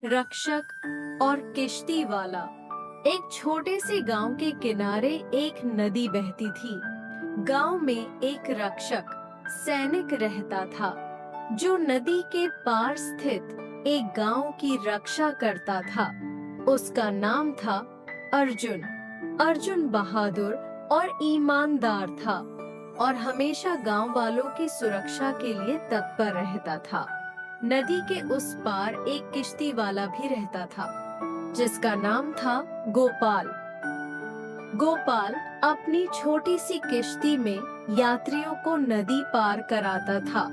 रक्षक और किश्ती वाला। एक छोटे से गांव के किनारे एक नदी बहती थी। गांव में एक रक्षक सैनिक रहता था जो नदी के पार स्थित एक गांव की रक्षा करता था। उसका नाम था अर्जुन। अर्जुन बहादुर और ईमानदार था और हमेशा गांव वालों की सुरक्षा के लिए तत्पर रहता था। नदी के उस पार एक किश्ती वाला भी रहता था जिसका नाम था गोपाल। गोपाल अपनी छोटी सी किश्ती में यात्रियों को नदी पार कराता था।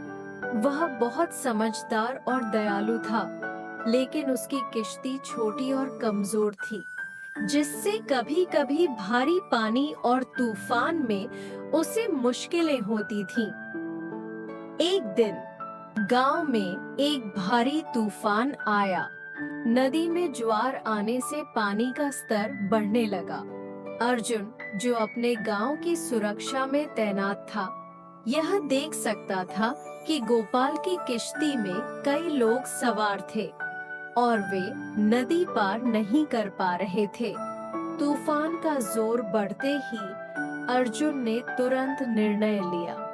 वह बहुत समझदार और दयालु था, लेकिन उसकी किश्ती छोटी और कमजोर थी, जिससे कभी-कभी भारी पानी और तूफान में उसे मुश्किलें होती थीं। एक दिन गांव में एक भारी तूफान आया। नदी में ज्वार आने से पानी का स्तर बढ़ने लगा। अर्जुन, जो अपने गांव की सुरक्षा में तैनात था, यह देख सकता था कि गोपाल की किश्ती में कई लोग सवार थे और वे नदी पार नहीं कर पा रहे थे। तूफान का जोर बढ़ते ही अर्जुन ने तुरंत निर्णय लिया।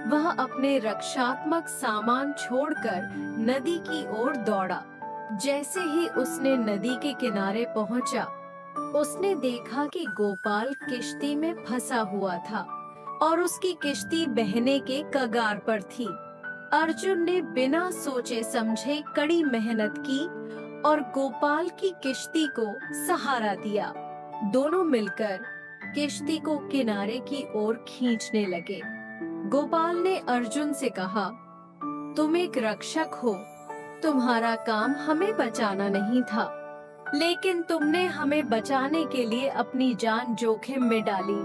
वह अपने रक्षात्मक सामान छोड़कर नदी की ओर दौड़ा। जैसे ही उसने नदी के किनारे पहुंचा, उसने देखा कि गोपाल किश्ती में फंसा हुआ था और उसकी किश्ती बहने के कगार पर थी। अर्जुन ने बिना सोचे समझे कड़ी मेहनत की और गोपाल की किश्ती को सहारा दिया। दोनों मिलकर किश्ती को किनारे की ओर खींचने लगे। गोपाल ने अर्जुन से कहा, तुम एक रक्षक हो, तुम्हारा काम हमें बचाना नहीं था, लेकिन तुमने हमें बचाने के लिए अपनी जान जोखिम में डाली।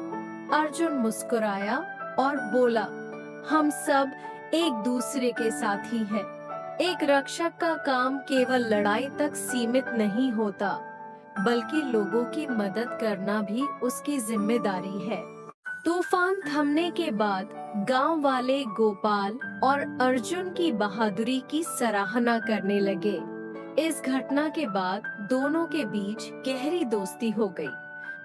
अर्जुन मुस्कुराया और बोला, हम सब एक दूसरे के साथी हैं। एक रक्षक का काम केवल लड़ाई तक सीमित नहीं होता, बल्कि लोगों की मदद करना भी उसकी जिम्मेदारी है। तूफान थमने के बाद गांव वाले गोपाल और अर्जुन की बहादुरी की सराहना करने लगे। इस घटना के बाद दोनों के बीच गहरी दोस्ती हो गई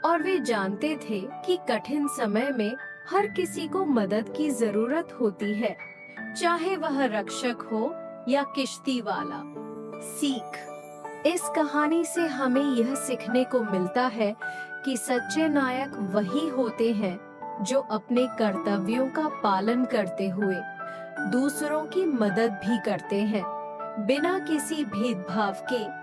और वे जानते थे कि कठिन समय में हर किसी को मदद की जरूरत होती है, चाहे वह रक्षक हो या किश्ती वाला। सीख: इस कहानी से हमें यह सीखने को मिलता है कि सच्चे नायक वही होते हैं जो अपने कर्तव्यों का पालन करते हुए दूसरों की मदद भी करते हैं, बिना किसी भेदभाव के।